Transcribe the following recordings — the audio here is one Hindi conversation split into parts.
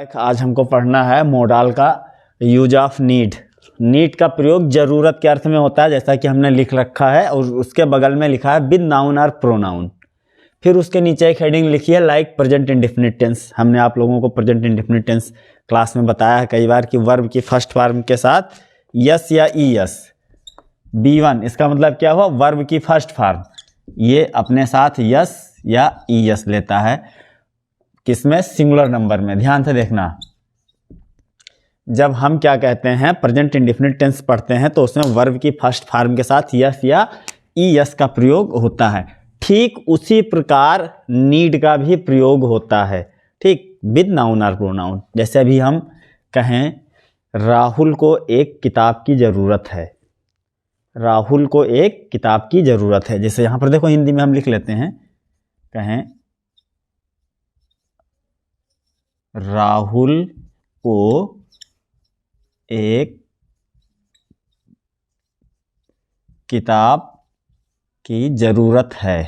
आज हमको पढ़ना है मोडाल का यूज ऑफ नीड। नीड का प्रयोग जरूरत के अर्थ में होता है, जैसा कि हमने लिख रखा है, और उसके बगल में लिखा है विद नाउन और प्रोनाउन। फिर उसके नीचे एक हेडिंग लिखी है लाइक प्रेजेंट इंडेफिनिट टेंस। हमने आप लोगों को प्रेजेंट इंडेफिनिट टेंस क्लास में बताया है कई बार कि वर्ब की फर्स्ट फॉर्म के साथ यस या ई यस B1, इसका मतलब क्या हुआ, वर्ब की फर्स्ट फॉर्म ये अपने साथ यस या ई यस लेता है, किसमें, सिंगुलर नंबर में। ध्यान से देखना, जब हम क्या कहते हैं प्रेजेंट इंडेफिनिट टेंस पढ़ते हैं तो उसमें वर्ब की फर्स्ट फॉर्म के साथ यस या ई यस का प्रयोग होता है। ठीक उसी प्रकार नीड का भी प्रयोग होता है, ठीक, विद नाउन और प्रोनाउन। जैसे अभी हम कहें राहुल को एक किताब की ज़रूरत है, राहुल को एक किताब की ज़रूरत है। जैसे यहाँ पर देखो हिंदी में हम लिख लेते हैं, कहें राहुल को एक किताब की ज़रूरत है।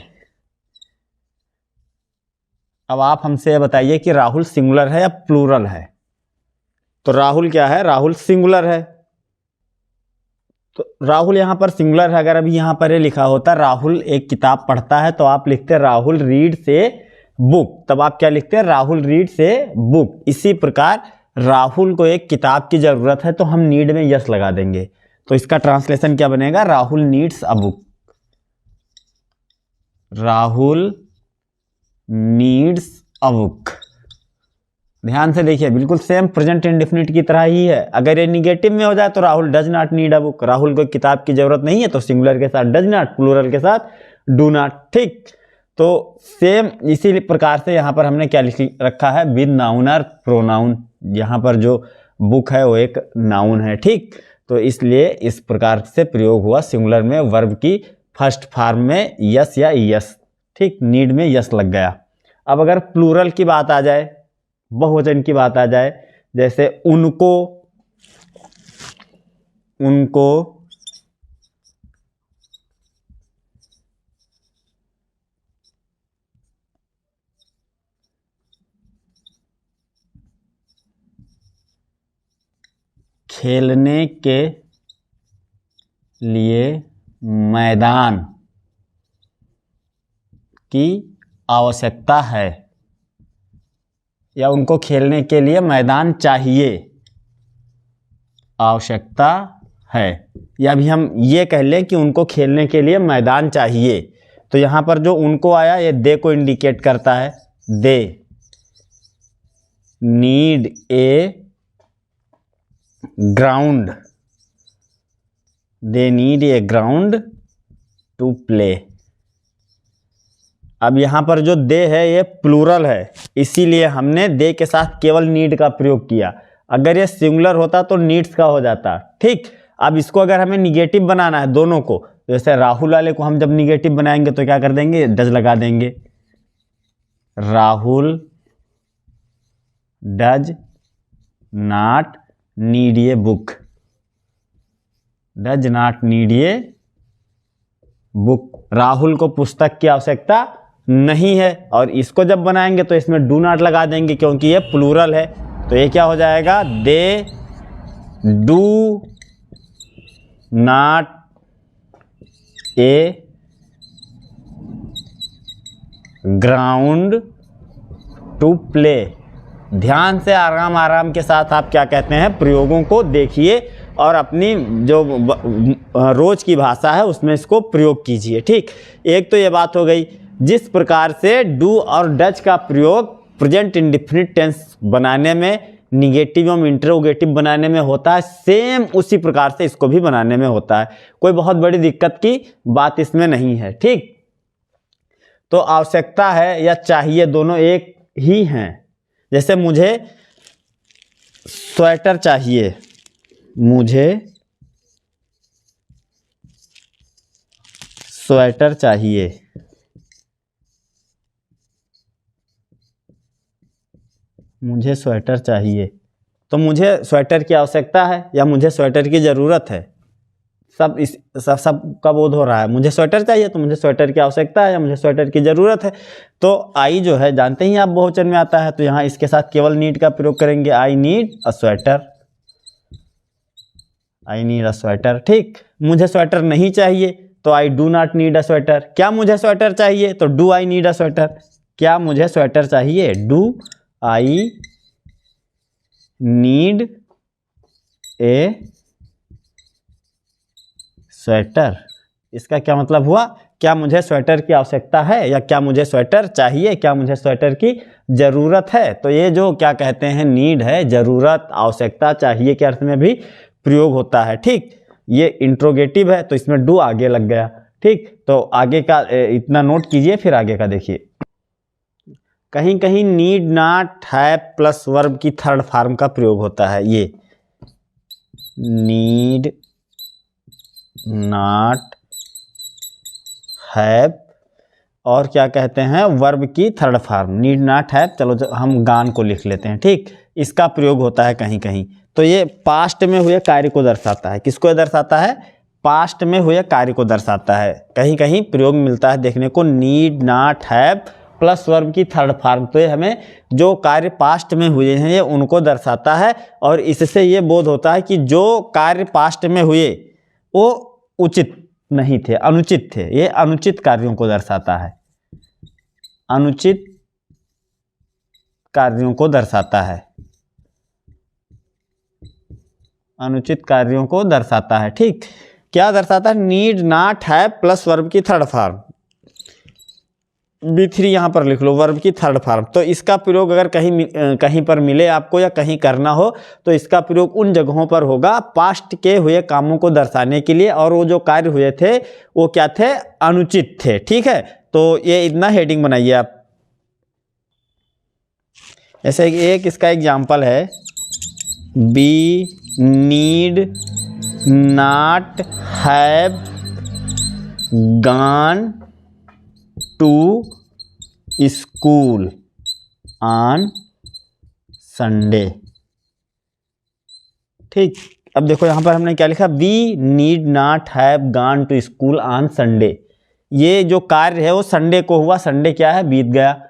अब आप हमसे बताइए कि राहुल सिंगुलर है या प्लूरल है। तो राहुल क्या है, राहुल सिंगुलर है, तो राहुल यहाँ पर सिंगुलर है। अगर अभी यहाँ पर ये लिखा होता राहुल एक किताब पढ़ता है तो आप लिखते राहुल रीड से बुक, तब आप क्या लिखते हैं, राहुल रीड से बुक। इसी प्रकार राहुल को एक किताब की ज़रूरत है तो हम नीड में यस लगा देंगे, तो इसका ट्रांसलेशन क्या बनेगा, Rahul needs a book, Rahul needs a book. ध्यान से देखिए, बिल्कुल सेम प्रेजेंट इंडेफिनिट की तरह ही है। अगर ये निगेटिव में हो जाए तो Rahul does not need a book, Rahul को किताब की जरूरत नहीं है, तो सिंगुलर के साथ डज नॉट, प्लूरल के साथ डू नॉट, ठीक। तो सेम इसी प्रकार से यहाँ पर हमने क्या लिख रखा है, विद नाउन और प्रोनाउन। यहाँ पर जो बुक है वो एक नाउन है, ठीक। तो इसलिए इस प्रकार से प्रयोग हुआ सिंगुलर में वर्ब की फर्स्ट फॉर्म में यस या यस, ठीक, नीड में यस लग गया। अब अगर प्लूरल की बात आ जाए, बहुवचन की बात आ जाए, जैसे उनको, उनको खेलने के लिए मैदान की आवश्यकता है, या उनको खेलने के लिए मैदान चाहिए, आवश्यकता है। या भी हम ये कह लें कि उनको खेलने के लिए मैदान चाहिए, तो यहाँ पर जो उनको आया ये दे को इंडिकेट करता है। They need a ground, they need a ground to play. अब यहाँ पर जो दे है ये प्लूरल है, इसीलिए हमने दे के साथ केवल नीड का प्रयोग किया। अगर ये सिंगुलर होता तो नीड्स का हो जाता, ठीक। अब इसको अगर हमें निगेटिव बनाना है दोनों को, जैसे राहुल वाले को हम जब निगेटिव बनाएंगे तो क्या कर देंगे, डज लगा देंगे, Rahul does not need a book, does not need a book. Rahul को पुस्तक की आवश्यकता नहीं है, और इसको जब बनाएंगे तो इसमें डू नॉट लगा देंगे क्योंकि ये प्लूरल है। तो ये क्या हो जाएगा, they do not a ground to play. ध्यान से आराम आराम के साथ आप क्या कहते हैं, प्रयोगों को देखिए और अपनी जो रोज की भाषा है उसमें इसको प्रयोग कीजिए, ठीक। एक तो ये बात हो गई, जिस प्रकार से डू और डज का प्रयोग प्रेजेंट इंडेफिनिट टेंस बनाने में, निगेटिव एवं इंटरोगेटिव बनाने में होता है, सेम उसी प्रकार से इसको भी बनाने में होता है। कोई बहुत बड़ी दिक्कत की बात इसमें नहीं है, ठीक। तो आवश्यकता है या चाहिए दोनों एक ही हैं। जैसे मुझे स्वेटर चाहिए, मुझे स्वेटर चाहिए, मुझे स्वेटर चाहिए, तो मुझे स्वेटर की आवश्यकता है या मुझे स्वेटर की ज़रूरत है, सब का बोध हो रहा है। मुझे स्वेटर चाहिए तो मुझे स्वेटर की आवश्यकता है या मुझे स्वेटर की ज़रूरत है। तो आई जो है जानते ही आप बहुवचन में आता है, तो यहाँ इसके साथ केवल नीड का प्रयोग करेंगे, I need a sweater, I need a sweater. ठीक, मुझे स्वेटर नहीं चाहिए तो I do not need a sweater. क्या मुझे स्वेटर चाहिए तो do I need a sweater. क्या मुझे स्वेटर चाहिए, do I need a sweater. इसका क्या मतलब हुआ, क्या मुझे स्वेटर की आवश्यकता है या क्या मुझे स्वेटर चाहिए, क्या मुझे स्वेटर की ज़रूरत है। तो ये जो क्या कहते हैं नीड है, ज़रूरत, आवश्यकता, चाहिए के अर्थ में भी प्रयोग होता है। ठीक, ये इंट्रोगेटिव है तो इसमें डू आगे लग गया। ठीक, तो आगे का इतना नोट कीजिए, फिर आगे का देखिए। कहीं कहीं need not have plus verb की थर्ड फॉर्म का प्रयोग होता है। ये नीड नॉट हैव और क्या कहते हैं वर्ब की third form, need not have. चलो हम गान को लिख लेते हैं। ठीक, इसका प्रयोग होता है कहीं कहीं। तो ये पास्ट में हुए कार्य को दर्शाता है। किसको दर्शाता है, पास्ट में हुए कार्य को दर्शाता है। कहीं कहीं प्रयोग मिलता है देखने को, need not have plus verb की थर्ड फॉर्म। तो ये हमें जो कार्य पास्ट में हुए हैं ये उनको दर्शाता है, और इससे ये बोध होता है कि जो कार्य पास्ट में हुए वो उचित नहीं थे, अनुचित थे। ये अनुचित कार्यों को दर्शाता है, अनुचित कार्यों को दर्शाता है, अनुचित कार्यों को दर्शाता है। ठीक, क्या दर्शाता है, need not have plus verb की थर्ड फॉर्म। B3 यहाँ पर लिख लो, वर्ब की थर्ड फॉर्म। तो इसका प्रयोग अगर कहीं पर मिले आपको या कहीं करना हो तो इसका प्रयोग उन जगहों पर होगा पास्ट के हुए कामों को दर्शाने के लिए, और वो जो कार्य हुए थे वो क्या थे, अनुचित थे। ठीक है, तो ये इतना हेडिंग बनाइए आप। ऐसे एक इसका एग्जाम्पल है, we need not have gone to school on Sunday. ठीक, अब देखो यहां पर हमने क्या लिखा, we need not have gone to school on Sunday. ये जो कार्य है वो संडे को हुआ, संडे क्या है, बीत गया,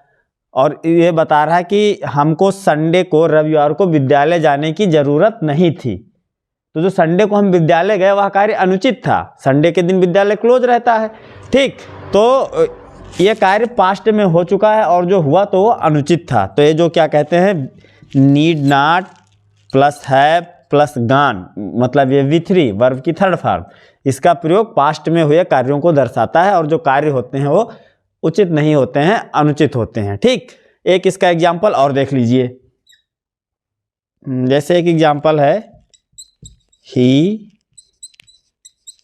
और ये बता रहा है कि हमको संडे को, रविवार को विद्यालय जाने की जरूरत नहीं थी। तो जो संडे को हम विद्यालय गए वह कार्य अनुचित था, संडे के दिन विद्यालय क्लोज रहता है। ठीक, तो ये कार्य पास्ट में हो चुका है और जो हुआ तो वो अनुचित था। तो ये जो क्या कहते हैं, need not plus have plus gone, मतलब ये V3 वर्ब की थर्ड फॉर्म, इसका प्रयोग पास्ट में हुए कार्यों को दर्शाता है, और जो कार्य होते हैं वो उचित नहीं होते हैं, अनुचित होते हैं। ठीक, एक इसका एग्जाम्पल और देख लीजिए। जैसे एक एग्जाम्पल है, he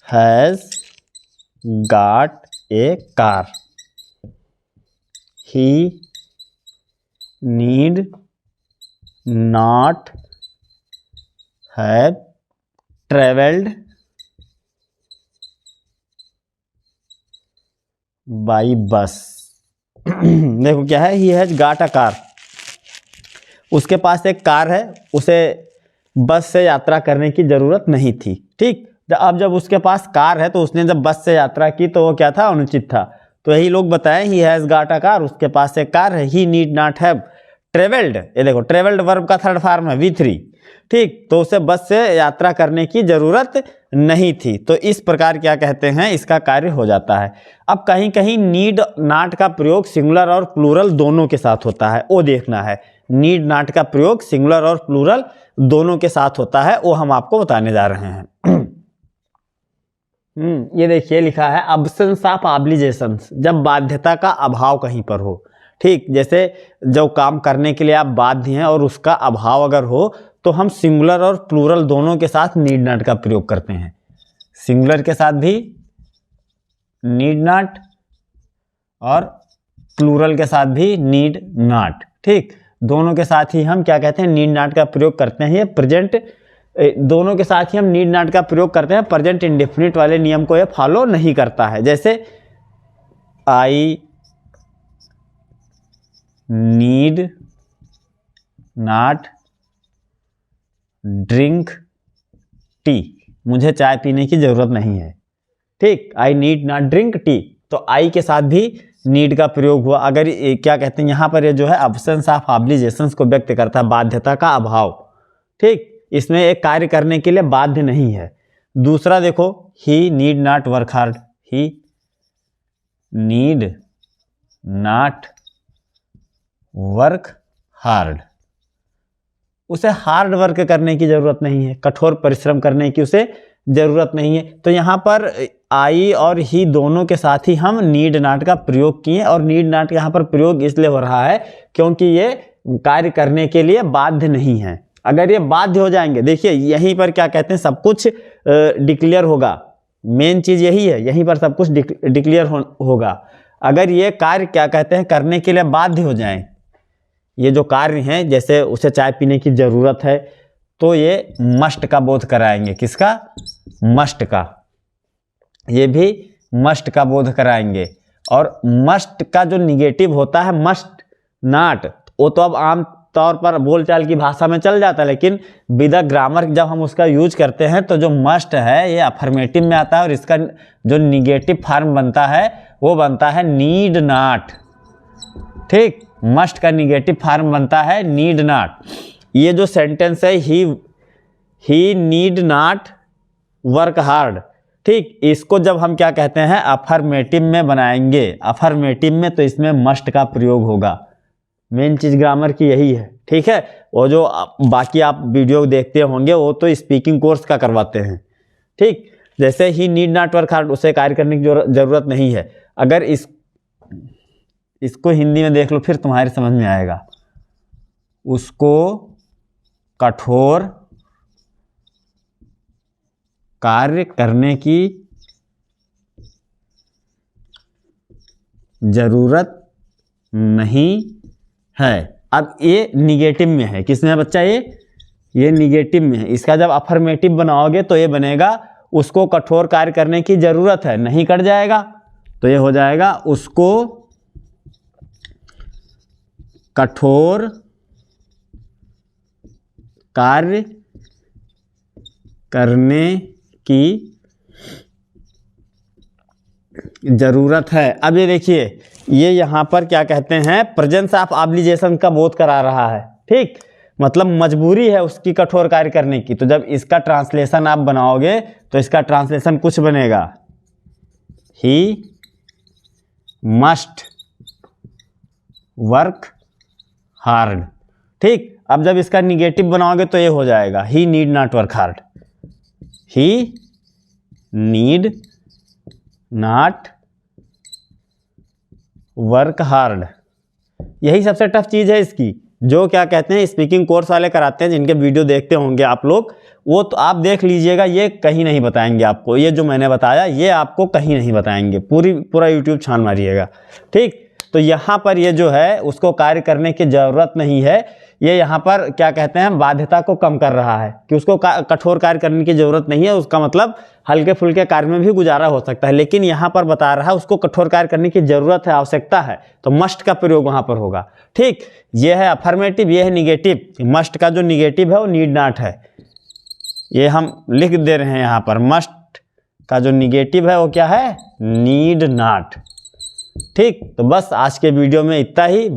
has got a car, he need not have traveled by bus। देखो क्या है, he has got a car, उसके पास एक कार है, उसे बस से यात्रा करने की जरूरत नहीं थी। ठीक, अब जब उसके पास कार है तो उसने जब बस से यात्रा की तो वो क्या था, अनुचित था। तो यही लोग बताएं, he has got a car, उसके पास एक कार है, ही नीड नॉट हैव ट्रेवल्ड। ये देखो ट्रेवल्ड वर्ब का थर्ड फॉर्म है V3। ठीक, तो उसे बस से यात्रा करने की जरूरत नहीं थी। तो इस प्रकार क्या कहते हैं, इसका कार्य हो जाता है। अब कहीं कहीं नीड नॉट का प्रयोग सिंगुलर और प्लूरल दोनों के साथ होता है, वो देखना है। नीड नॉट का प्रयोग सिंगुलर और प्लूरल दोनों के साथ होता है, वो हम आपको बताने जा रहे हैं। ये देखिए लिखा है, अब्सेंस ऑफ ऑब्लिगेशंस, जब बाध्यता का अभाव कहीं पर हो। ठीक, जैसे जो काम करने के लिए आप बाध्य हैं और उसका अभाव अगर हो तो हम सिंगुलर और प्लूरल दोनों के साथ नीड नॉट का प्रयोग करते हैं। सिंगुलर के साथ भी नीड नॉट और प्लूरल के साथ भी नीड नॉट। ठीक, दोनों के साथ ही हम क्या कहते हैं, नीड नॉट का प्रयोग करते हैं। ये प्रेजेंट, दोनों के साथ ही हम नीड नॉट का प्रयोग करते हैं। प्रेजेंट इंडेफिनिट वाले नियम को ये फॉलो नहीं करता है। जैसे I need not drink tea, मुझे चाय पीने की ज़रूरत नहीं है। ठीक, I need not drink tea, तो आई के साथ भी नीड का प्रयोग हुआ। अगर क्या कहते हैं यहाँ पर ये जो है अब्सेंस ऑफ ऑब्लिगेशंस को व्यक्त करता है, बाध्यता का अभाव। ठीक, इसमें एक कार्य करने के लिए बाध्य नहीं है। दूसरा देखो, he need not work hard, he need not work hard, उसे हार्ड वर्क करने की जरूरत नहीं है, कठोर परिश्रम करने की उसे जरूरत नहीं है। तो यहाँ पर आई और ही दोनों के साथ ही हम नीड नॉट का प्रयोग किए, और नीड नॉट यहाँ पर प्रयोग इसलिए हो रहा है क्योंकि ये कार्य करने के लिए बाध्य नहीं है। अगर ये बाध्य हो जाएंगे, देखिए यहीं पर क्या कहते हैं, सब कुछ डिक्लेयर होगा। मेन चीज यही है, यहीं पर सब कुछ डिक्लेयर होगा। अगर ये कार्य क्या कहते हैं करने के लिए बाध्य हो जाएं, ये जो कार्य हैं, जैसे उसे चाय पीने की जरूरत है, तो ये मस्ट का बोध कराएंगे। किसका? मस्ट का। ये भी मस्ट का बोध कराएंगे। और मस्ट का जो निगेटिव होता है मस्ट नॉट, वो तो अब आम तौर पर बोलचाल की भाषा में चल जाता है, लेकिन विद द ग्रामर जब हम उसका यूज करते हैं तो जो मस्ट है ये अफर्मेटिव में आता है, और इसका जो निगेटिव फॉर्म बनता है वो बनता है नीड नॉट। ठीक, मस्ट का निगेटिव फॉर्म बनता है नीड नॉट। ये जो सेंटेंस है ही नीड नॉट वर्क हार्ड, ठीक, इसको जब हम क्या कहते हैं अफर्मेटिव में बनाएंगे, अफर्मेटिव में, तो इसमें मस्ट का प्रयोग होगा। मेन चीज ग्रामर की यही है। ठीक है, वो जो बाकी आप वीडियो देखते होंगे वो तो स्पीकिंग कोर्स का करवाते हैं। ठीक, जैसे ही नीड नॉट वर्क हार्ड, उसे कार्य करने की जरूरत नहीं है। अगर इसको हिंदी में देख लो फिर तुम्हारी समझ में आएगा। उसको कठोर कार्य करने की जरूरत नहीं है। अब ये निगेटिव में है, किसमें है बच्चा? ये निगेटिव में है। इसका जब अफर्मेटिव बनाओगे तो ये बनेगा उसको कठोर कार्य करने की जरूरत है, नहीं कट जाएगा तो ये हो जाएगा उसको कठोर कार्य करने की जरूरत है। अब ये देखिए, ये यहाँ पर क्या कहते हैं प्रेजेंस ऑफ ऑब्लिगेशन का बोध करा रहा है। ठीक, मतलब मजबूरी है उसकी कठोर कार्य करने की। तो जब इसका ट्रांसलेशन आप बनाओगे तो इसका ट्रांसलेशन कुछ बनेगा, ही मस्ट वर्क हार्ड। ठीक, अब जब इसका निगेटिव बनाओगे तो ये हो जाएगा he need not work hard, he need not work hard. यही सबसे टफ चीज़ है इसकी, जो क्या कहते हैं स्पीकिंग कोर्स वाले कराते हैं, जिनके वीडियो देखते होंगे आप लोग, वो तो आप देख लीजिएगा, ये कहीं नहीं बताएंगे आपको। ये जो मैंने बताया ये आपको कहीं नहीं बताएंगे, पूरा यूट्यूब छान मारिएगा। ठीक, तो यहाँ पर ये जो है उसको कार्य करने की ज़रूरत नहीं है, ये यहाँ पर क्या कहते हैं बाध्यता को कम कर रहा है कि उसको कठोर कार्य करने की ज़रूरत नहीं है। उसका मतलब हल्के फुल्के कार्य में भी गुजारा हो सकता है, लेकिन यहाँ पर बता रहा है उसको कठोर कार्य करने की ज़रूरत है, आवश्यकता है, तो मस्ट का प्रयोग वहाँ पर होगा। ठीक, ये है अफर्मेटिव, ये है निगेटिव। मस्ट का जो निगेटिव है वो नीड नॉट है, ये हम लिख दे रहे हैं यहाँ पर। मस्ट का जो निगेटिव है वो क्या है? Need not. ठीक, तो बस आज के वीडियो में इतना ही।